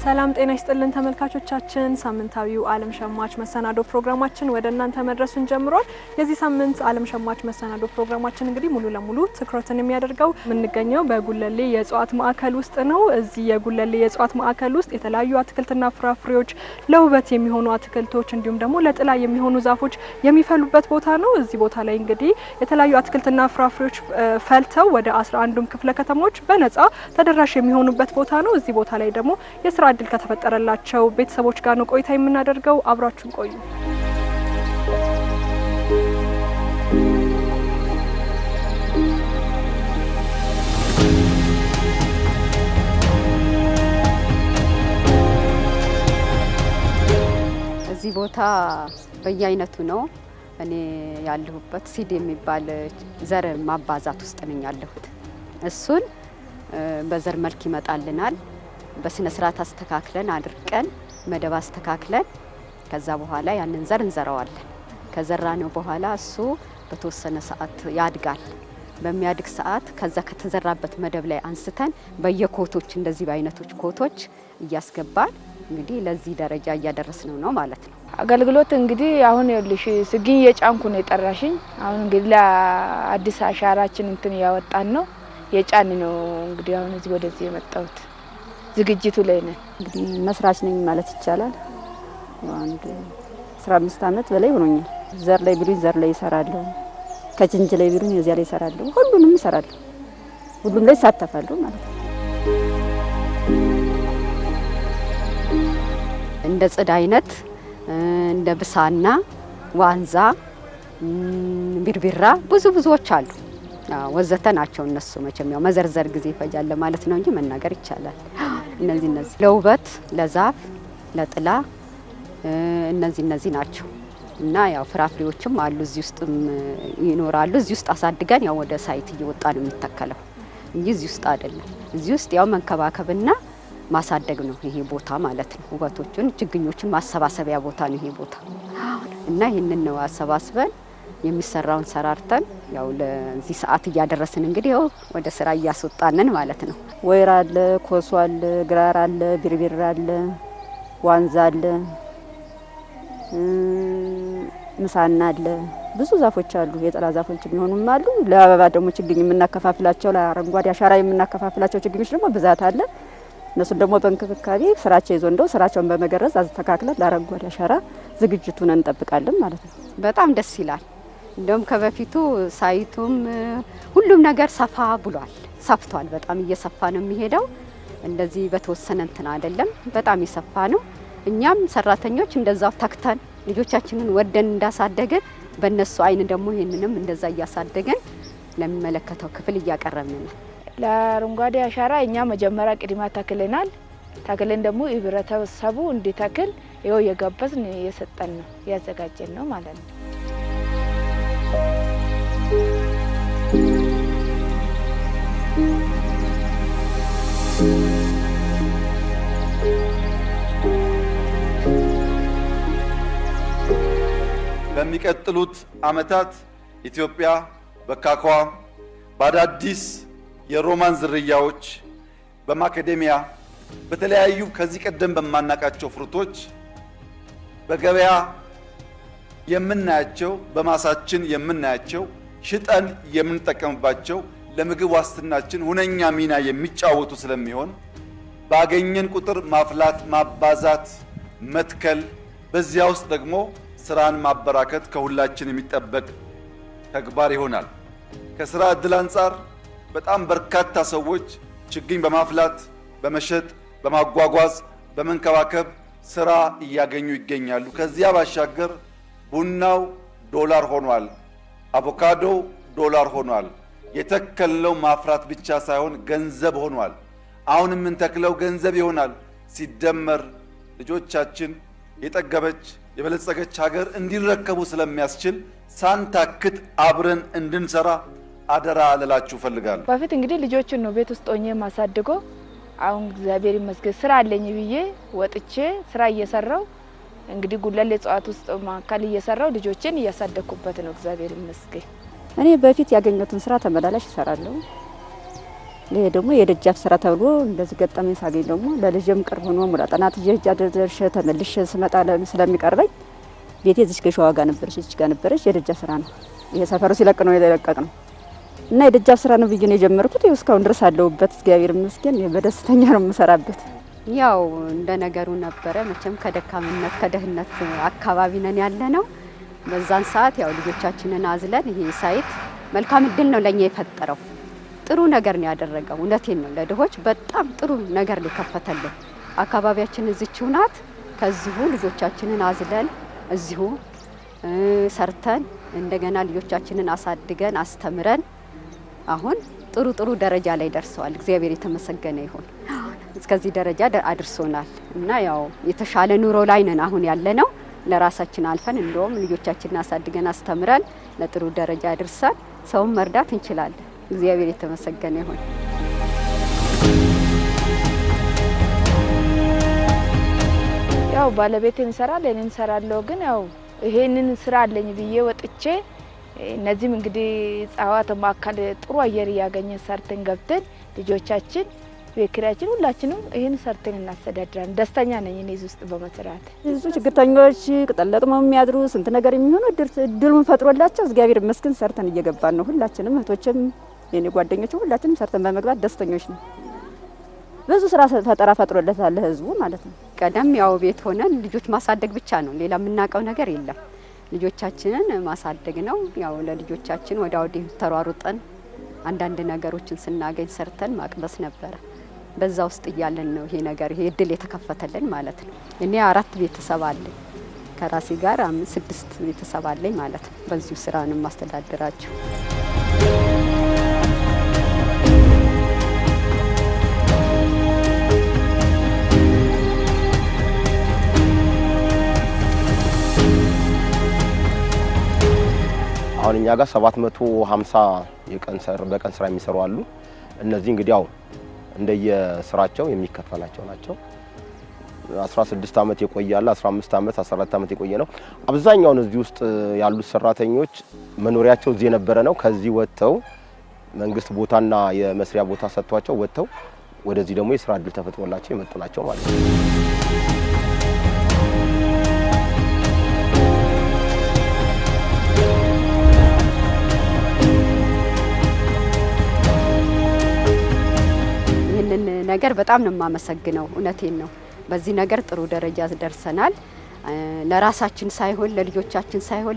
ሰላም ጤና ይስጥልን ተመልካቾቻችን ሳምንታዊው ዓለም ሸማች መሰናዶ ፕሮግራማችን ወደ እናንተ መድረሱን ጀምሯል። የዚህ ሳምንት ዓለም ሸማች መሰናዶ ፕሮግራማችን እንግዲህ ሙሉ ለሙሉ ትኩረትን የሚያደርገው የምንገኘው በጉለሌ የእጽዋት ማዕከል ውስጥ ነው። እዚህ የጉለሌ የእጽዋት ማዕከል ውስጥ የተለያዩ አትክልትና ፍራፍሬዎች፣ ለውበት የሚሆኑ አትክልቶች እንዲሁም ደግሞ ለጥላ የሚሆኑ ዛፎች የሚፈሉበት ቦታ ነው። እዚህ ቦታ ላይ እንግዲህ የተለያዩ አትክልትና ፍራፍሬዎች ፈልተው ወደ 11ዱም ክፍለ ከተሞች በነጻ ተደራሽ የሚሆኑበት ቦታ ነው። እዚህ ቦታ ላይ ደግሞ የስራ እድል ከተፈጠረላቸው ቤተሰቦች ጋር ነው ቆይታ የምናደርገው። አብራችሁን ቆዩ። እዚህ ቦታ በየአይነቱ ነው። እኔ ያለሁበት ሲድ የሚባል ዘር ማባዛት ውስጥ ነኝ ያለሁት። እሱን በዘር መልክ ይመጣልናል። በስነ ስርዓት አስተካክለን አድርቀን መደብ አስተካክለን ከዛ በኋላ ያንን ዘር እንዘራዋለን። ከዘራነው በኋላ እሱ በተወሰነ ሰዓት ያድጋል። በሚያድግ ሰዓት ከዛ ከተዘራበት መደብ ላይ አንስተን በየኮቶች እንደዚህ በአይነቶች ኮቶች እያስገባን እንግዲህ ለዚህ ደረጃ እያደረስነው ነው ማለት ነው። አገልግሎት እንግዲህ አሁን ይልሽ ስግኝ የጫንኩ ነው የጠራሽኝ። አሁን እንግዲህ ለአዲስ አሻራችን እንትን ያወጣን ነው የጫን ነው እንግዲህ አሁን እዚህ ወደዚህ የመጣሁት ዝግጅቱ ላይ ነን። እንግዲህ መስራች ነኝ ማለት ይቻላል። አንድ 15 አመት በላይ ሆኖኛል። ዘር ላይ ቢሉኝ ዘር ላይ እሰራለሁ፣ ከጅንጅ ላይ ቢሉኝ እዚያ ላይ እሰራለሁ፣ ሁሉንም እሰራለሁ፣ ሁሉም ላይ እሳተፋለሁ ማለት ነው። እንደ ጽድ አይነት እንደ ብሳና ዋንዛ ቢርቢራ ብዙዎች አሉ ወዘተ ናቸው። እነሱ መቼም ያው መዘርዘር ጊዜ ይፈጃል ማለት ነው እንጂ መናገር ይቻላል። እነዚህ ለውበት፣ ለዛፍ፣ ለጥላ እነዚህ ናቸው እና ያው ፍራፍሬዎችም አሉ እዚህ ውስጥም ይኖራሉ። እዚህ ውስጥ አሳድገን ያው ወደ ሳይት እየወጣ ነው የሚተከለው እንጂ እዚህ ውስጥ አይደለም። እዚህ ውስጥ ያው መንከባከብና ማሳደግ ነው ይሄ ቦታ ማለት ነው። ውበቶችን ችግኞችን ማሰባሰቢያ ቦታ ነው ይሄ ቦታ እና ይሄንን ነው አሰባስበን የሚሰራውን ሰራርተን ያው ለዚህ ሰዓት እያደረስን እንግዲህ ያው ወደ ስራ እያስወጣንን ማለት ነው። ወይራ አለ፣ ኮሶ አለ፣ ግራር አለ፣ ቢርቢራ አለ፣ ዋንዛ አለ፣ ምሳና አለ፣ ብዙ ዛፎች አሉ። የጥላ ዛፎች የሚሆኑም አሉ። ለአበባ ደግሞ ችግኝ የምናከፋፍላቸው ለአረንጓዴ አሻራ የምናከፋፍላቸው ችግኞች ደግሞ ብዛት አለ። እነሱን ደግሞ በእንክብካቤ ስራቸው ይዞ እንደው ስራቸውን በመገረዝ አስተካክለን ለአረንጓዴ አሻራ ዝግጅቱን እንጠብቃለን ማለት ነው። በጣም ደስ ይላል። እንደውም ከበፊቱ ሳይቱም ሁሉም ነገር ሰፋ ብሏል፣ ሰፍቷል። በጣም እየሰፋ ነው የሚሄደው። እንደዚህ በተወሰነ እንትን አይደለም፣ በጣም የሰፋ ነው። እኛም ሰራተኞች እንደዛው ተክተን ልጆቻችንን ወደን እንዳሳደገን በእነሱ አይን ደግሞ ይሄንንም እንደዛ እያሳደገን ለሚመለከተው ክፍል እያቀረብን ነው። ለአረንጓዴ አሻራ እኛ መጀመሪያ ቅድማ ተክለናል። ተክለን ደግሞ ህብረተሰቡ እንዲተክል ይኸው የጋበዝን የሰጠን ነው ያዘጋጀን ነው ማለት ነው። በሚቀጥሉት አመታት ኢትዮጵያ በካኳ በአዳዲስ የሮማን ዝርያዎች በማካዴሚያ በተለያዩ ከዚህ ቀደም በማናቃቸው ፍሩቶች በገበያ የምናያቸው በማሳችን የምናያቸው ሽጠን የምንጠቀምባቸው ለምግብ ዋስትናችን ሁነኛ ሚና የሚጫወቱ ስለሚሆን ባገኘን ቁጥር ማፍላት፣ ማባዛት፣ መትከል በዚያ ውስጥ ደግሞ ስራን ማበራከት ከሁላችን የሚጠበቅ ተግባር ይሆናል። ከስራ እድል አንጻር በጣም በርካታ ሰዎች ችግኝ በማፍላት በመሸጥ በማጓጓዝ በመንከባከብ ስራ እያገኙ ይገኛሉ። ከዚያ ባሻገር ቡናው ዶላር ሆኗል፣ አቮካዶ ዶላር ሆኗል። የተከለው ማፍራት ብቻ ሳይሆን ገንዘብ ሆኗል። አሁን የምንተክለው ገንዘብ ይሆናል። ሲደመር ልጆቻችን የጠገበች የበለጸገች ሀገር እንዲረከቡ ስለሚያስችል ሳንታክት አብረን እንድንሰራ አደራ ልላችሁ ፈልጋለሁ። በፊት እንግዲህ ልጆችን ነው ቤት ውስጥ ሆኜ ማሳድጎ አሁን እግዚአብሔር ይመስገን ስራ አለኝ ብዬ ወጥቼ ስራ እየሰራው እንግዲህ ጉለሌ እጽዋት ውስጥ ማዕከል እየሰራው ልጆችን እያሳደኩበት ነው። እግዚአብሔር ይመስገን። እኔ በፊት ያገኘሁትን ስራ ተመላላሽ እሰራለሁ። ይሄ ደግሞ የደጃፍ ስራ ተብሎ እንደዚህ ገጠመኝ ሳገኝ ደግሞ ለልጅም ቅርብ ሆኖ ሙላ ጥናት ይሄ ደርሼ ተመልሼ ስመጣ ስለሚቀርበኝ ቤቴ እዚህ ከሸዋ ጋር ነበረች እዚህ ጋር ነበረች የደጃፍ ስራ ነው። ይሄ ሰፈሩ ሲለቅ ነው የለቀቅ ነው እና የደጃፍ ስራ ነው ብዬ ነው የጀመርኩት። ይኸው እስካሁን ድረስ አለሁበት። እግዚአብሔር ይመስገን በደስተኛ ነው የምሰራበት። ያው እንደ ነገሩ ነበረ መቼም ከደካምነት ከደህነት አካባቢ ነን ያለነው። በዛን ሰዓት ያው ልጆቻችንን አዝለን ይሄ ሳይት መልካም እድል ነው ለኛ የፈጠረው። ጥሩ ነገር ነው ያደረገው። እውነቴን ነው ለድሆች በጣም ጥሩ ነገር ሊከፈተልን አካባቢያችን እዚህው ናት። ከዚሁ ልጆቻችንን አዝለን እዚሁ ሰርተን እንደገና ልጆቻችንን አሳድገን አስተምረን አሁን ጥሩ ደረጃ ላይ ደርሰዋል። እግዚአብሔር የተመሰገነ ይሁን። እስከዚህ ደረጃ አድርሶናል እና ያው የተሻለ ኑሮ ላይ ነን አሁን ያለነው። ለራሳችን አልፈን እንደውም ልጆቻችንን አሳድገን አስተምረን ለጥሩ ደረጃ አድርሰን ሰውን መርዳት እንችላለን። እግዚአብሔር የተመሰገነ ይሁን። ያው ባለቤቴም ይሰራል እኔም እሰራለሁ። ግን ያው ይሄንን ስራ አለኝ ብዬ ወጥቼ እነዚህም እንግዲህ ጻዋት ማካል ጥሩ አየር ያገኘ ሰርተን ገብተን ልጆቻችን ቤክራችን ሁላችንም ይሄን ሰርተን እናስተዳድራለን። ደስተኛ ነኝ እኔ እዚህ ውስጥ በመስራት። ብዙ ችግርተኞች ቅጠል ለቅመው የሚያድሩ ስንት ነገር የሚሆኑ እድሉን ፈጥሮላቸው እግዚአብሔር ይመስገን ሰርተን እየገባን ነው። ሁላችንም እህቶችም የኔ ጓደኞች ሁላችንም ሰርተን በመግባት ደስተኞች ነው። ብዙ ስራ ፈጠራ ፈጥሮለታል ህዝቡ ማለት ነው። ቀደም ያው ቤት ሆነን ልጆች ማሳደግ ብቻ ነው፣ ሌላ የምናውቀው ነገር የለም። ልጆቻችንን ማሳደግ ነው። ያው ለልጆቻችን ወደ አውዲ ተሯሩጠን አንዳንድ ነገሮችን ስናገኝ ሰርተን ማቅበስ ነበር። በዛ ውስጥ እያለን ነው ይሄ ነገር ይሄ እድል የተከፈተልን ማለት ነው። እኔ 4 ቤተሰብ አለኝ ከራሴ ጋር 5-6 ቤተሰብ አለኝ ማለት ነው። በዚሁ ስራ ነው ማስተዳደራቸው። አሁን እኛ ጋር 750 በቀን ስራ የሚሰሩ አሉ። እነዚህ እንግዲህ ያው እንደየስራቸው የሚከፈላቸው ናቸው። 16 አመት የቆያለ 15 አመት 14 አመት የቆየ ነው። አብዛኛው እዚህ ውስጥ ያሉት ሰራተኞች መኖሪያቸው እዚህ የነበረ ነው። ከዚህ ወጥተው መንግስት ቦታና የመስሪያ ቦታ ሰጥቷቸው ወጥተው ወደዚህ ደግሞ የስራ እድል ተፈጥሮላቸው የመጡ ናቸው ማለት ነው። ነገር በጣም ነው የማመሰግነው። እውነቴን ነው። በዚህ ነገር ጥሩ ደረጃ ደርሰናል። ለራሳችን ሳይሆን ለልጆቻችን ሳይሆን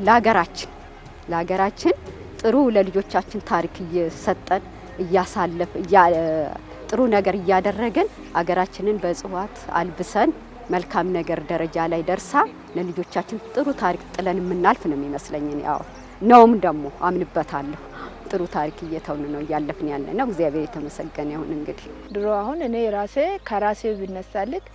ለሀገራችን ጥሩ ለልጆቻችን ታሪክ እየሰጠን እያሳለፍ ጥሩ ነገር እያደረግን ሀገራችንን በጽዋት አልብሰን መልካም ነገር ደረጃ ላይ ደርሳ ለልጆቻችን ጥሩ ታሪክ ጥለን የምናልፍ ነው የሚመስለኝ። ያው ነውም ደግሞ አምንበታለሁ። ጥሩ ታሪክ እየተውን ነው ያለፍን ያለ ነው። እግዚአብሔር የተመሰገነ ይሁን። እንግዲህ ድሮ አሁን እኔ ከራሴ ብነሳልክ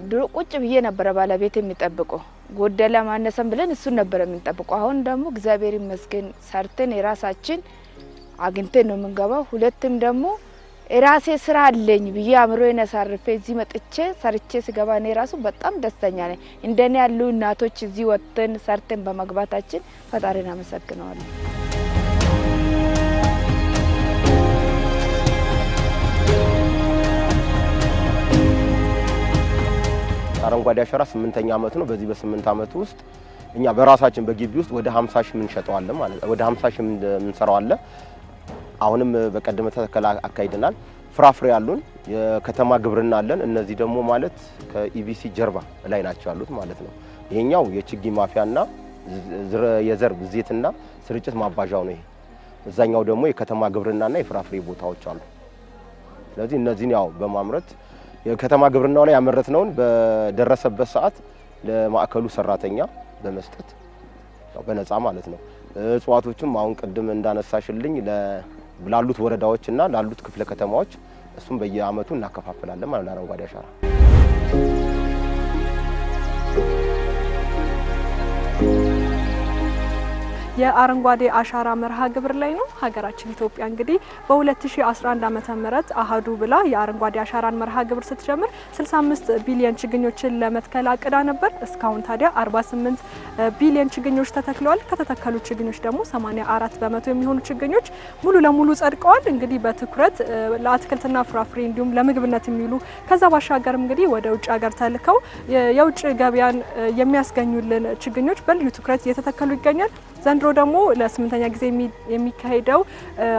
ድሮ ቁጭ ብዬ ነበር ባለቤት የሚጠብቀው ጎደለ ማነሰም ብለን እሱ ነበር የምንጠብቀው። አሁን ደግሞ እግዚአብሔር ይመስገን ሰርተን የራሳችን አግኝተን ነው የምንገባው። ሁለቱም ደግሞ የራሴ ስራ አለኝ ብዬ አምሮዬን አሳርፌ እዚህ መጥቼ ሰርቼ ስገባ እኔ ራሱ በጣም ደስተኛ ነኝ። እንደኔ ያሉ እናቶች እዚህ ወጥተን ሰርተን በመግባታችን ፈጣሪን አመሰግናለሁ። አረንጓዴ አሻራ 8ኛ አመት ነው። በዚህ በ8 አመት ውስጥ እኛ በራሳችን በግቢ ውስጥ ወደ 50 ሺህ ምን ሸጠዋል ማለት ወደ 50 ሺህ ምን ሰራዋል። አሁንም በቀደመ ተከላ አካይደናል። ፍራፍሬ ያሉን የከተማ ግብርና አለን። እነዚህ ደግሞ ማለት ከኢቢሲ ጀርባ ላይ ናቸው ያሉት ማለት ነው። ይሄኛው የችግኝ ማፊያና የዘር ዘይትና ስርጭት ማባዣው ነው። ይሄ እዛኛው ደግሞ የከተማ ግብርናና የፍራፍሬ ቦታዎች አሉ። ስለዚህ እነዚህን ያው በማምረት የከተማ ግብርናው ላይ ያመረትነውን በደረሰበት ሰዓት ለማዕከሉ ሰራተኛ በመስጠት ያው በነፃ ማለት ነው። እጽዋቶችም አሁን ቅድም እንዳነሳሽልኝ ላሉት ወረዳዎችና ላሉት ክፍለ ከተማዎች እሱም በየአመቱ እናከፋፍላለን ማለት ነው። አረንጓዴ አሻራ የአረንጓዴ አሻራ መርሃ ግብር ላይ ነው። ሀገራችን ኢትዮጵያ እንግዲህ በ2011 ዓመተ ምህረት አሃዱ ብላ የአረንጓዴ አሻራን መርሃ ግብር ስትጀምር 65 ቢሊዮን ችግኞችን ለመትከል አቅዳ ነበር። እስካሁን ታዲያ 48 ቢሊዮን ችግኞች ተተክለዋል። ከተተከሉ ችግኞች ደግሞ 84 በመቶ የሚሆኑ ችግኞች ሙሉ ለሙሉ ጸድቀዋል። እንግዲህ በትኩረት ለአትክልትና ፍራፍሬ እንዲሁም ለምግብነት የሚውሉ ከዛ ባሻገርም እንግዲህ ወደ ውጭ ሀገር ተልከው የውጭ ገበያን የሚያስገኙልን ችግኞች በልዩ ትኩረት እየተተከሉ ይገኛል። ዘንድሮ ደግሞ ለ8ኛ ጊዜ የሚካሄደው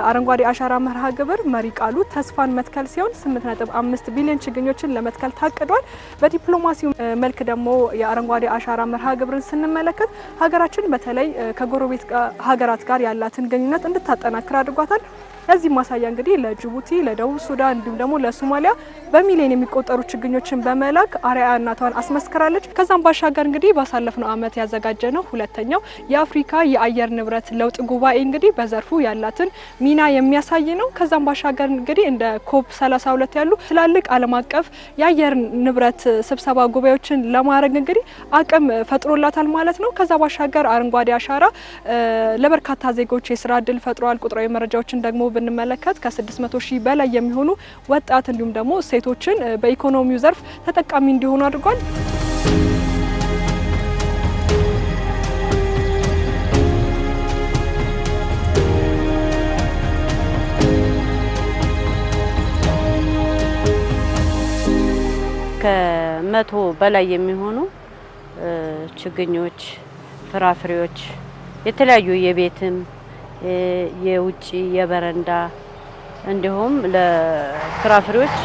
አረንጓዴ አሻራ መርሃ ግብር መሪ ቃሉ ተስፋን መትከል ሲሆን 8.5 ቢሊዮን ችግኞችን ለመትከል ታቅዷል። በዲፕሎማሲው መልክ ደግሞ የአረንጓዴ አሻራ መርሃ ግብርን ስንመለከት ሀገራችን በተለይ ከጎረቤት ሀገራት ጋር ያላትን ግንኙነት እንድታጠናክር አድርጓታል። ለዚህ ማሳያ እንግዲህ ለጅቡቲ፣ ለደቡብ ሱዳን እንዲሁም ደግሞ ለሶማሊያ በሚሊዮን የሚቆጠሩ ችግኞችን በመላክ አርአያነቷን አስመስክራለች። ከዛም ባሻገር እንግዲህ ባሳለፍነው ዓመት ያዘጋጀነው ሁለተኛው የአፍሪካ የአየር ንብረት ለውጥ ጉባኤ እንግዲህ በዘርፉ ያላትን ሚና የሚያሳይ ነው። ከዛም ባሻገር እንግዲህ እንደ ኮፕ 32 ያሉ ትላልቅ ዓለም አቀፍ የአየር ንብረት ስብሰባ ጉባኤዎችን ለማድረግ እንግዲህ አቅም ፈጥሮላታል ማለት ነው። ከዛ ባሻገር አረንጓዴ አሻራ ለበርካታ ዜጎች የስራ እድል ፈጥሯል። ቁጥራዊ መረጃዎችን ደግሞ ብንመለከት ከ600 ሺህ በላይ የሚሆኑ ወጣት እንዲሁም ደግሞ ሴቶችን በኢኮኖሚው ዘርፍ ተጠቃሚ እንዲሆኑ አድርጓል። ከመቶ በላይ የሚሆኑ ችግኞች፣ ፍራፍሬዎች የተለያዩ የቤትም የውጪ የበረንዳ እንዲሁም ለፍራፍሬዎች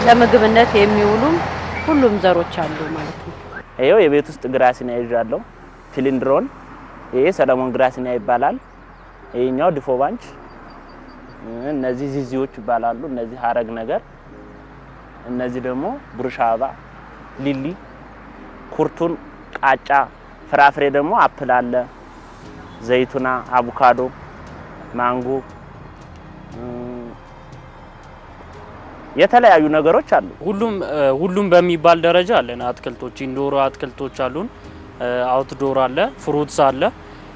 ለምግብነት የሚውሉ ሁሉም ዘሮች አሉ ማለት ነው። ይሄው የቤት ውስጥ ግራሲና ይዣለሁ ፊሊንድሮን፣ ይሄ ሰለሞን ግራሲና ይባላል። ይሄኛው ዲፎባንች፣ እነዚህ ዚዚዎች ይባላሉ። እነዚህ ሀረግ ነገር፣ እነዚህ ደግሞ ብሩሽ አበባ፣ ሊሊ፣ ኩርቱን፣ ቃጫ። ፍራፍሬ ደግሞ አፕል አለ፣ ዘይቱና፣ አቮካዶ፣ ማንጎ፣ የተለያዩ ነገሮች አሉ። ሁሉም በሚባል ደረጃ አለን። አትክልቶች ኢንዶር አትክልቶች አሉን፣ አውትዶር አለ፣ ፍሩትስ አለ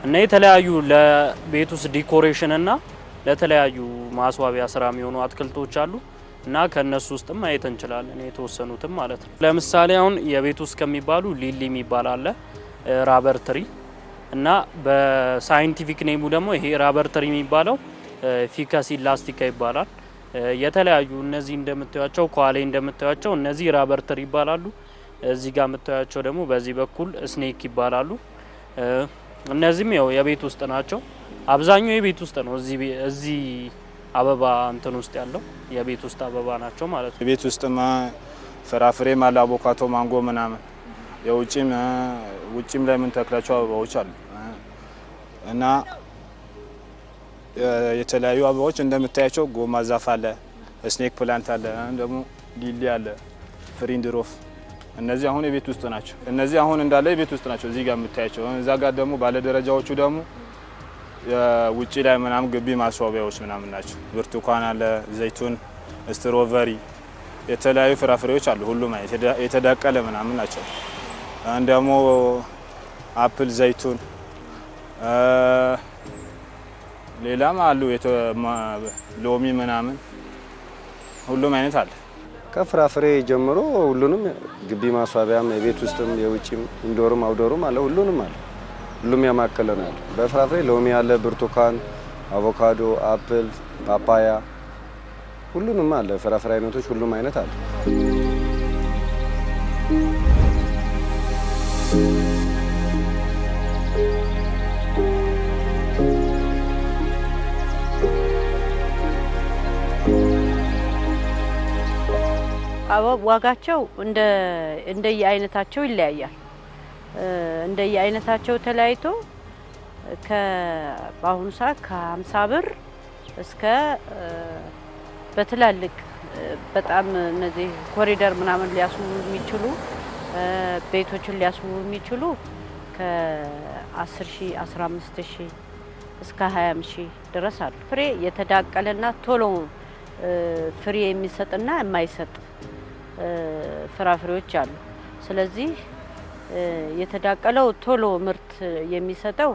እና የተለያዩ ለቤት ውስጥ ዲኮሬሽን እና ለተለያዩ ማስዋቢያ ስራ የሚሆኑ አትክልቶች አሉ እና ከነሱ ውስጥም ማየት እንችላለን የተወሰኑትም ማለት ነው። ለምሳሌ አሁን የቤት ውስጥ ከሚባሉ ሊሊ የሚባል አለ፣ ራበር ትሪ እና በሳይንቲፊክ ኔሙ ደግሞ ይሄ ራበር ትሪ የሚባለው ፊከስ ኢላስቲካ ይባላል። የተለያዩ እነዚህ እንደምታዩቸው ኳሌ እንደምታዩቸው እነዚህ ራበር ትሪ ይባላሉ። እዚህ ጋር የምታዩቸው ደግሞ በዚህ በኩል ስኔክ ይባላሉ። እነዚህም ያው የቤት ውስጥ ናቸው። አብዛኛው የቤት ውስጥ ነው። እዚህ አበባ እንትን ውስጥ ያለው የቤት ውስጥ አበባ ናቸው ማለት ነው። የቤት ውስጥ ፍራፍሬ ማለ አቮካዶ፣ ማንጎ ምናምን ውጭም ላይ ምን ተክላቸው አበባዎች አሉ እና የተለያዩ አበባዎች እንደምታያቸው ጎማ ዛፍ አለ፣ ስኔክ ፕላንት አለ፣ ደግሞ ሊሊ አለ፣ ፍሪንድሮፍ። እነዚህ አሁን የቤት ውስጥ ናቸው። እነዚህ አሁን እንዳለ የቤት ውስጥ ናቸው። እዚህ ጋር የምታያቸው እዛ ጋር ደግሞ ባለ ደረጃዎቹ ደግሞ ውጪ ላይ ምናምን ግቢ ማስዋቢያዎች ምናምን ናቸው። ብርቱካን አለ፣ ዘይቱን፣ ስትሮቨሪ፣ የተለያዩ ፍራፍሬዎች አሉ። ሁሉም የተዳቀለ ምናምን ናቸው። ደግሞ አፕል፣ ዘይቱን፣ ሌላም አሉ ሎሚ ምናምን ሁሉም አይነት አለ። ከፍራፍሬ ጀምሮ ሁሉንም ግቢ ማስዋቢያም የቤት ውስጥም የውጭም ኢንዶርም አውዶርም አለ። ሁሉንም አለ። ሁሉም ያማከለ ነው ያለው። በፍራፍሬ ሎሚ አለ፣ ብርቱካን፣ አቮካዶ፣ አፕል፣ ፓፓያ ሁሉንም አለ። ፍራፍሬ አይነቶች ሁሉም አይነት አለ። ዋጋቸው እንደየአይነታቸው ይለያያል። እንደየአይነታቸው ተለያይቶ በአሁኑ ሰዓት ከ50 ብር እስከ በትላልቅ በጣም እነዚህ ኮሪደር ምናምን ሊያስቡ የሚችሉ ቤቶችን ሊያስቡ የሚችሉ ከ10 ሺህ 15 ሺህ እስከ 20 ሺህ ድረስ አሉ። ፍሬ የተዳቀለና ቶሎ ፍሬ የሚሰጥና የማይሰጥ ፍራፍሬዎች አሉ። ስለዚህ የተዳቀለው ቶሎ ምርት የሚሰጠው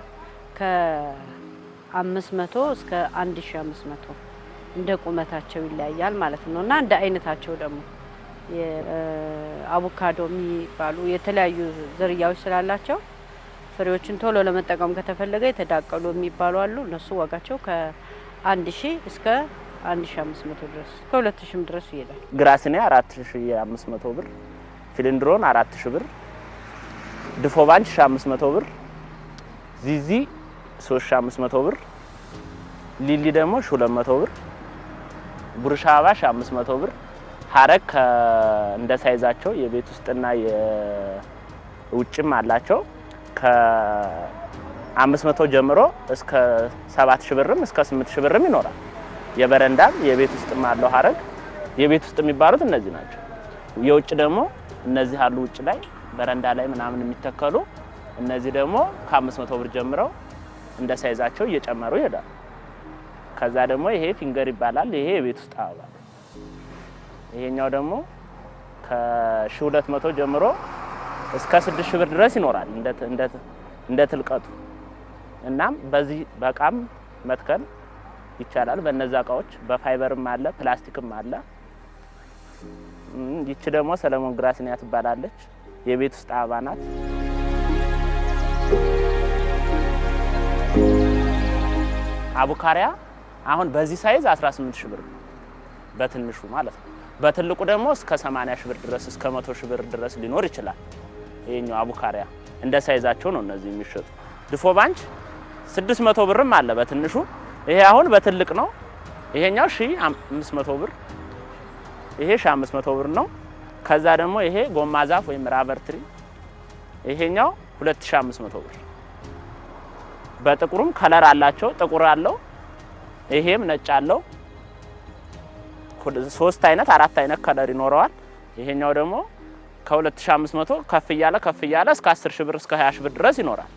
ከ500 እስከ 1500 እንደ ቁመታቸው ይለያያል ማለት ነው እና እንደ አይነታቸው ደግሞ የአቮካዶ የሚባሉ የተለያዩ ዝርያዎች ስላላቸው ፍሬዎችን ቶሎ ለመጠቀም ከተፈለገ የተዳቀሉ የሚባሉ አሉ። እነሱ ዋጋቸው ከ1000 እስከ 1500 ድረስ ከ2000 ድረስ ይሄዳል። ግራሲኒያ 4500 ብር፣ ፊሊንድሮን 4000 ብር፣ ድፎባንች 1500 ብር፣ ዚዚ 3500 ብር፣ ሊሊ ደግሞ 200 ብር፣ ቡርሻ አባሽ 500 ብር፣ ሀረግ እንደ ሳይዛቸው የቤት ውስጥና የውጭም አላቸው ከ500 ጀምሮ እስከ 7000 ብርም እስከ 8000 ብርም ይኖራል። የበረንዳም የቤት ውስጥም አለው ሀረግ። የቤት ውስጥ የሚባሉት እነዚህ ናቸው። የውጭ ደግሞ እነዚህ አሉ ውጭ ላይ በረንዳ ላይ ምናምን የሚተከሉ እነዚህ ደግሞ ከ500 ብር ጀምረው እንደ ሳይዛቸው እየጨመሩ ይሄዳል። ከዛ ደግሞ ይሄ ፊንገር ይባላል። ይሄ የቤት ውስጥ አበባ። ይሄኛው ደግሞ ከ1200 ጀምሮ እስከ 6000 ብር ድረስ ይኖራል እንደ ትልቀቱ። እናም በዚህ በቃም መትከል ይቻላል። በእነዛ እቃዎች በፋይበርም አለ ፕላስቲክም አለ። ይቺ ደግሞ ሰለሞን ግራሲኒያ ትባላለች። የቤት ውስጥ አበባ ናት። አቡካሪያ አሁን በዚህ ሳይዝ 18000 ብር በትንሹ ማለት ነው። በትልቁ ደግሞ እስከ 80000 ብር ድረስ እስከ 100000 ብር ድረስ ሊኖር ይችላል። ይሄኛው አቡካሪያ እንደ ሳይዛቸው ነው እነዚህ የሚሸጡ። ድፎባንች 600 ብርም አለ በትንሹ። ይሄ አሁን በትልቅ ነው። ይሄኛው 1500 ብር፣ ይሄ 1500 ብር ነው። ከዛ ደግሞ ይሄ ጎማ ዛፍ ወይም ራበር ትሪ ይሄኛው 2500 ብር። በጥቁሩም ከለር አላቸው። ጥቁር አለው፣ ይሄም ነጭ አለው። 3 አይነት 4 አይነት ከለር ይኖረዋል። ይሄኛው ደግሞ ከ2500 ከፍ እያለ እስከ 10000 ብር እስከ 20000 ብር ድረስ ይኖራል።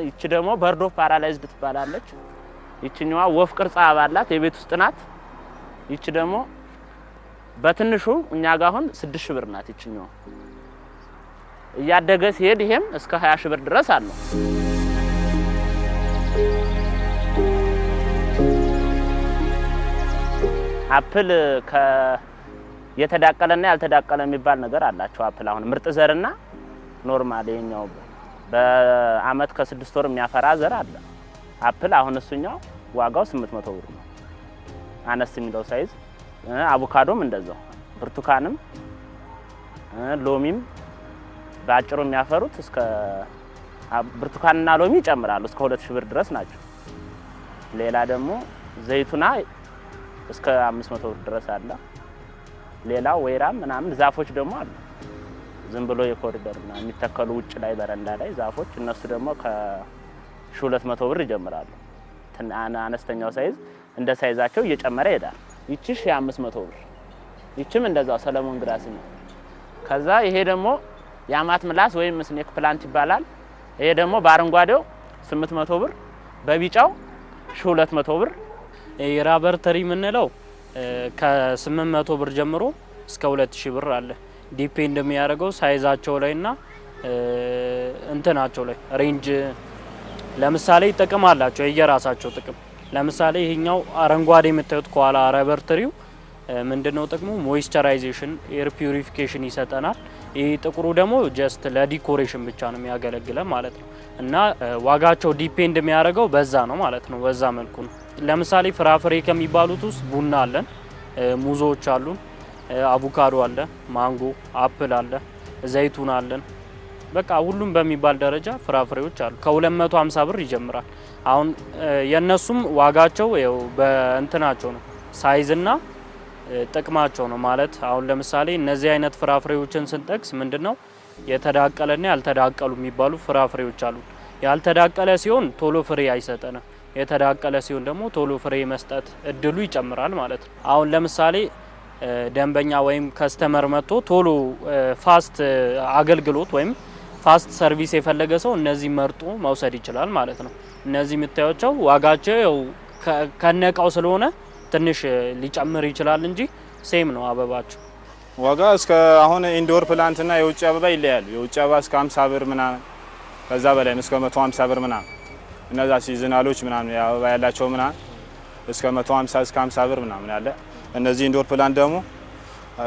ይቺ ደግሞ በርድ ኦፍ ፓራላይዝድ ትባላለች። ይቺኛዋ ወፍ ቅርጽ አበባ አላት፣ የቤት ውስጥ ናት። ይቺ ደግሞ በትንሹ እኛ ጋር አሁን 6000 ብር ናት። ይቺኛዋ እያደገ ሲሄድ ይሄም እስከ 20000 ብር ድረስ አለው። አፕል የተዳቀለና ያልተዳቀለ የሚባል ነገር አላቸው። አፕል አሁን ምርጥ ዘርና ኖርማል የኛው በአመት ከ6 ወር የሚያፈራ ዘር አለ። አፕል አሁን እሱኛው ዋጋው 800 ብር ነው አነስ የሚለው ሳይዝ። አቮካዶም እንደዛው፣ ብርቱካንም ሎሚም ባጭሩ የሚያፈሩት እስከ ብርቱካንና ሎሚ ይጨምራሉ እስከ 2000 ብር ድረስ ናቸው። ሌላ ደግሞ ዘይቱና እስከ 500 ብር ድረስ አለ። ሌላ ወይራ ምናምን ዛፎች ደግሞ አሉ። ዝም ብሎ የኮሪደርና የሚተከሉ ውጭ ላይ በረንዳ ላይ ዛፎች እነሱ ደግሞ ከ1200 ብር ይጀምራሉ። አነስተኛው ሳይዝ እንደ ሳይዛቸው እየጨመረ ይሄዳል። ይቺ 500 ብር። ይቺም እንደዛው ሰለሞን ግራሲኒያ። ከዛ ይሄ ደግሞ ያማት ምላስ ወይም ስኔክ ፕላንት ይባላል። ይሄ ደግሞ በአረንጓዴው 800 ብር፣ በቢጫው 1200 ብር። የራበር ትሪ የምንለው ከ800 ብር ጀምሮ እስከ 2000 ብር አለ። ዲፔንድ የሚያደርገው ሳይዛቸው ላይና እንትናቸው ላይ ሬንጅ። ለምሳሌ ጥቅም አላቸው የየራሳቸው ጥቅም። ለምሳሌ ይሄኛው አረንጓዴ የምታዩት ከኋላ ራበር ትሪው ምንድነው ጥቅሙ? ሞይስቸራይዜሽን ኤር ፒዩሪፊኬሽን ይሰጠናል። ይሄ ጥቁሩ ደግሞ ጀስት ለዲኮሬሽን ብቻ ነው የሚያገለግለው ማለት ነው። እና ዋጋቸው ዲፔንድ የሚያደርገው በዛ ነው ማለት ነው። በዛ መልኩ ነው። ለምሳሌ ፍራፍሬ ከሚባሉት ውስጥ ቡና አለን፣ ሙዞች አሉን፣ አቮካዶ አለ፣ ማንጎ፣ አፕል አለ፣ ዘይቱን አለን። በቃ ሁሉም በሚባል ደረጃ ፍራፍሬዎች አሉ። ከ250 ብር ይጀምራል። አሁን የነሱም ዋጋቸው ያው በእንትናቸው ነው ሳይዝና ጥቅማቸው ነው ማለት። አሁን ለምሳሌ እነዚህ አይነት ፍራፍሬዎችን ስንጠቅስ ምንድነው የተዳቀለና ያልተዳቀሉ የሚባሉ ፍራፍሬዎች አሉ። ያልተዳቀለ ሲሆን ቶሎ ፍሬ አይሰጠንም። የተዳቀለ ሲሆን ደግሞ ቶሎ ፍሬ መስጠት እድሉ ይጨምራል ማለት ነው። አሁን ለምሳሌ ደንበኛ ወይም ከስተመር መጥቶ ቶሎ ፋስት አገልግሎት ወይም ፋስት ሰርቪስ የፈለገ ሰው እነዚህ መርጦ መውሰድ ይችላል ማለት ነው። እነዚህ የምታዩቸው ዋጋቸው ከነቃው ስለሆነ ትንሽ ሊጨምር ይችላል እንጂ ሴም ነው አበባቸው። ዋጋ እስከ አሁን ኢንዶር ፕላንትና የውጭ አበባ ይለያሉ። የውጭ አበባ እስከ 50 ብር ምናምን ከዛ በላይ እስከ 150 ብር ምናምን እነዛ ሲዝናሎች ምናምን አበባ ያላቸው ምናምን እስከ 150 እስከ 50 ብር ምናምን አለ። እነዚህ ኢንዶር ፕላንት ደግሞ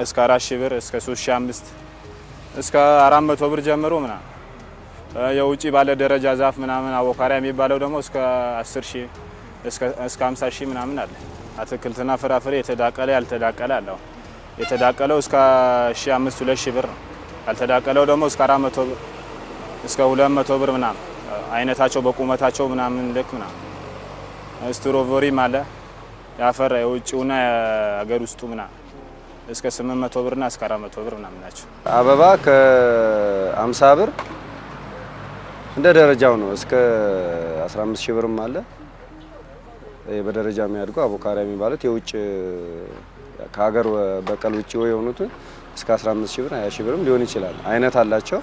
እስከ 4000 ብር እስከ 3500 እስከ 400 ብር ጀምሮ ምናምን። የውጭ ባለ ደረጃ ዛፍ ምናምን አቮካሪያ የሚባለው ደግሞ እስከ 10000 እስከ 50000 ምናምን አለ። አትክልትና ፍራፍሬ የተዳቀለ ያልተዳቀለ አለው። የተዳቀለው እስከ 1500 2000 ብር ነው። ያልተዳቀለው ደግሞ እስከ 400 ብር እስከ 200 ብር ምናምን አይነታቸው በቁመታቸው ምናምን ልክ ምናምን። ስትሮቨሪም አለ ያፈራ የውጭውና የሀገር ውስጡ ምናምን እስከ 800 ብርና እስከ 400 ብር ምናምን ናቸው። አበባ ከ50 ብር እንደ ደረጃው ነው እስከ 15000 ብርም አለ። በደረጃ የሚያድጉ አቮካሪያ የሚባሉት የውጭ ከሀገር በቀል ውጭ የሆኑት እስከ 15000 ብር 20000 ብርም ሊሆን ይችላል። አይነት አላቸው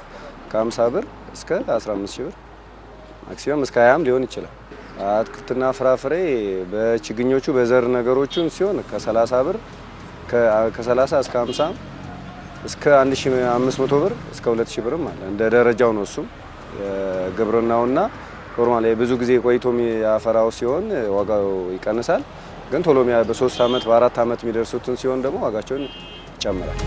ከ50 ብር እስከ 15000 ብር ማክሲመም እስከ 20ም ሊሆን ይችላል። አትክልትና ፍራፍሬ በችግኞቹ በዘር ነገሮቹን ሲሆን ከ30 ብር ከ30 እስከ 50 እስከ 1500 ብር እስከ 2000 ብርም አለ። እንደ ደረጃው ነው። እሱም ግብርናውና ኖርማል ብዙ ጊዜ ቆይቶ ያፈራው ሲሆን ዋጋው ይቀንሳል። ግን ቶሎ በ3 አመት በ4 አመት የሚደርሱትን ሲሆን ደግሞ ዋጋቸውን ይጨምራል።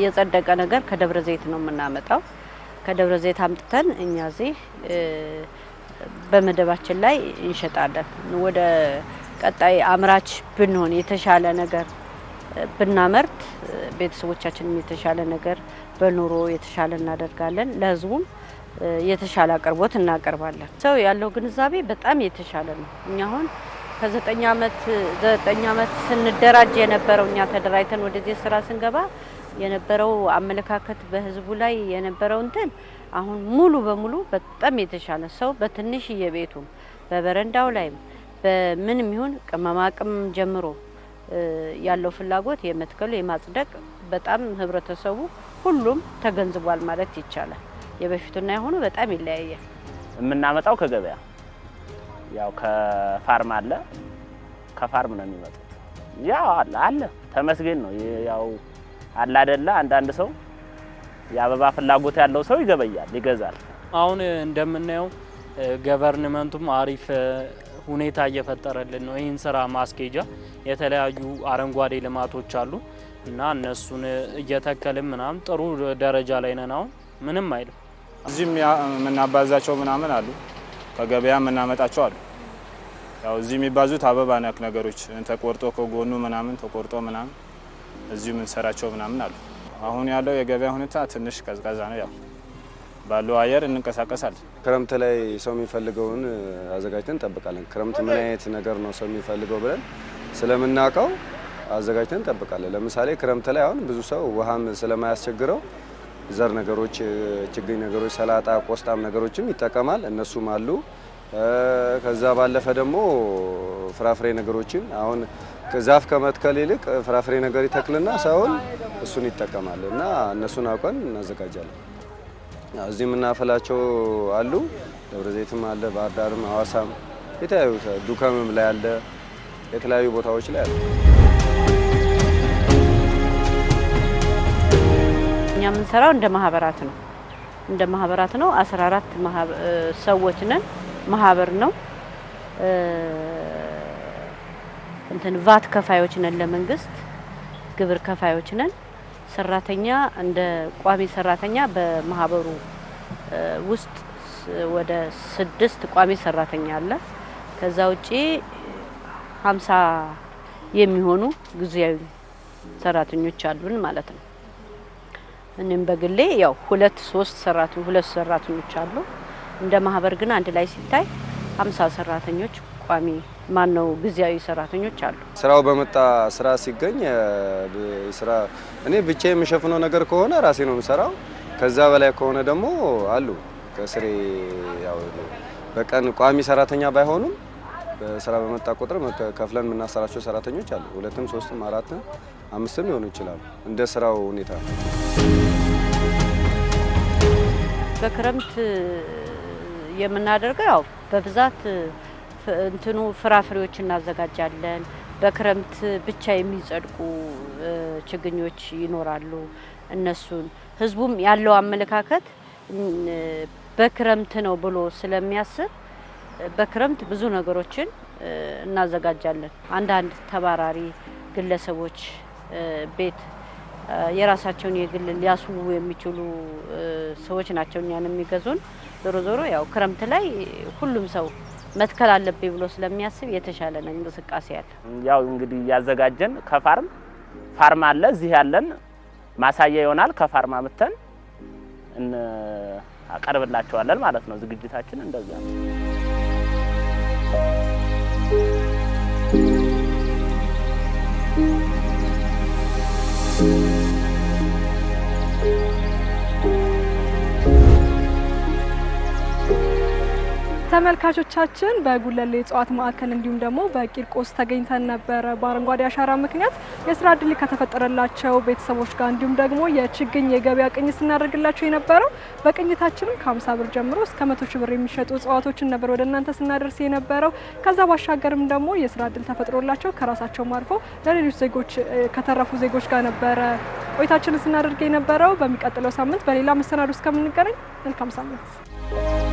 የጸደቀ ነገር ከደብረ ዘይት ነው የምናመጣው። ከደብረ ዘይት አምጥተን እኛ እዚህ በመደባችን ላይ እንሸጣለን። ወደ ቀጣይ አምራች ብንሆን የተሻለ ነገር ብናመርት ቤተሰቦቻችንም የተሻለ ነገር በኑሮ የተሻለ እናደርጋለን። ለህዝቡም የተሻለ አቅርቦት እናቀርባለን። ሰው ያለው ግንዛቤ በጣም የተሻለ ነው። እኛ አሁን ከ9 አመት ስንደራጅ የነበረው እኛ ተደራጅተን ወደዚህ ስራ ስንገባ የነበረው አመለካከት በህዝቡ ላይ የነበረው እንትን አሁን ሙሉ በሙሉ በጣም የተሻለ ሰው በትንሽ የቤቱ በበረንዳው ላይ በምንም ይሁን ቅመማቅም ጀምሮ ያለው ፍላጎት የመትከሉ የማጽደቅ በጣም ህብረተሰቡ ሁሉም ተገንዝቧል ማለት ይቻላል። የበፊቱና የሆኑ በጣም ይለያያል። የምናመጣው ከገበያ ያው ከፋርም አለ ከፋርም ነው የሚመጡት። ያው አለ ተመስገን ነው። ያው አለ አይደለ አንዳንድ ሰው የአበባ ፍላጎት ያለው ሰው ይገበያል ይገዛል። አሁን እንደምናየው ገቨርንመንቱም አሪፍ ሁኔታ እየፈጠረልን ነው። ይህን ስራ ማስኬጃ የተለያዩ አረንጓዴ ልማቶች አሉ እና እነሱን እየተከልን ምናምን ጥሩ ደረጃ ላይ ነን። አሁን ምንም አይልም። እዚህም የምናባዛቸው ምናምን አሉ ከገበያ የምናመጣቸው አሉ። ያው እዚህ የሚባዙት አበባ ነክ ነገሮች ተቆርጦ ከጎኑ ምናምን ተቆርጦ ምናምን እዚሁ የምንሰራቸው ምናምን አሉ። አሁን ያለው የገበያ ሁኔታ ትንሽ ቀዝቃዛ ነው። ያው ባለው አየር እንንቀሳቀሳለን። ክረምት ላይ ሰው የሚፈልገውን አዘጋጅተን እንጠብቃለን። ክረምት ምን አይነት ነገር ነው ሰው የሚፈልገው ብለን ስለምናውቀው አዘጋጅተን እንጠብቃለን። ለምሳሌ ክረምት ላይ አሁን ብዙ ሰው ውሃም ስለማያስቸግረው ዘር ነገሮች፣ ችግኝ ነገሮች፣ ሰላጣ፣ ቆስጣም ነገሮችም ይጠቀማል። እነሱም አሉ። ከዛ ባለፈ ደግሞ ፍራፍሬ ነገሮችን አሁን ዛፍ ከመትከል ይልቅ ፍራፍሬ ነገር ይተክልና ሰውን እሱን ይጠቀማል እና እነሱን አውቀን እናዘጋጃለን። እዚህ የምናፈላቸው አሉ። ደብረ ዘይትም አለ፣ ባህር ዳርም፣ ሐዋሳም የተለያዩ ዱከምም ላይ አለ፣ የተለያዩ ቦታዎች ላይ አለ። እኛ የምንሰራው እንደ ማህበራት ነው። እንደ ማህበራት ነው። 14 ሰዎች ነን። ማህበር ነው። እንትን ቫት ከፋዮች ነን፣ ለመንግስት ግብር ከፋዮች ነን። ሰራተኛ እንደ ቋሚ ሰራተኛ በማህበሩ ውስጥ ወደ 6 ቋሚ ሰራተኛ አለ። ከዛ ውጪ 50 የሚሆኑ ጊዜያዊ ሰራተኞች አሉን ማለት ነው። እኔም በግሌ ያው 2 ሰራተኞች አሉ። እንደ ማህበር ግን አንድ ላይ ሲታይ 50 ሰራተኞች ቋሚ ማነው ጊዜያዊ ሰራተኞች አሉ። ስራው በመጣ ስራ ሲገኝ ስራ እኔ ብቻ የምሸፍነው ነገር ከሆነ ራሴ ነው የምሰራው። ከዛ በላይ ከሆነ ደግሞ አሉ ከስሬ ያው በቀን ቋሚ ሰራተኛ ባይሆኑም በስራ በመጣ ቁጥር ከፍለን የምናሰራቸው ሰራተኞች አሉ። 2፣ 3፣ 4 5ም ሊሆኑ ይችላሉ እንደ ስራው ሁኔታ። በክረምት የምናደርገው ያው በብዛት እንትኑ ፍራፍሬዎች እናዘጋጃለን። በክረምት ብቻ የሚጸድቁ ችግኞች ይኖራሉ። እነሱን ህዝቡም ያለው አመለካከት በክረምት ነው ብሎ ስለሚያስብ በክረምት ብዙ ነገሮችን እናዘጋጃለን። አንዳንድ ተባራሪ ግለሰቦች ቤት የራሳቸውን የግል ሊያስውቡ የሚችሉ ሰዎች ናቸው እኛን የሚገዙን። ዞሮ ዞሮ ያው ክረምት ላይ ሁሉም ሰው መትከል አለብኝ ብሎ ስለሚያስብ የተሻለ ነው እንቅስቃሴ ያለ። ያው እንግዲህ ያዘጋጀን ፋርም አለ እዚህ ያለን ማሳያ ይሆናል። ከፋርማ መተን አቀርብላቸዋለን ማለት ነው። ዝግጅታችን እንደዛ ነው። ተመልካቾቻችን በጉለሌ እጽዋት ማዕከል እንዲሁም ደግሞ በቂርቆስ ተገኝተን ነበር። በአረንጓዴ አሻራ ምክንያት የስራ ዕድል ከተፈጠረላቸው ቤተሰቦች ጋር እንዲሁም ደግሞ የችግኝ የገበያ ቅኝት ስናደርግላቸው የነበረው በቅኝታችንም ከ50 ብር ጀምሮ እስከ 100 ሺህ ብር የሚሸጡ እጽዋቶችን ነበር ወደ እናንተ ስናደርስ የነበረው። ከዛ ባሻገርም ደግሞ የስራ ዕድል ተፈጥሮላቸው ከራሳቸው አልፎ ለሌሎች ዜጎች ከተረፉ ዜጎች ጋር ነበር ቆይታችንን ስናደርግ የነበረው። በሚቀጥለው ሳምንት በሌላ መሰናዶ እስከምንገናኝ መልካም ሳምንት።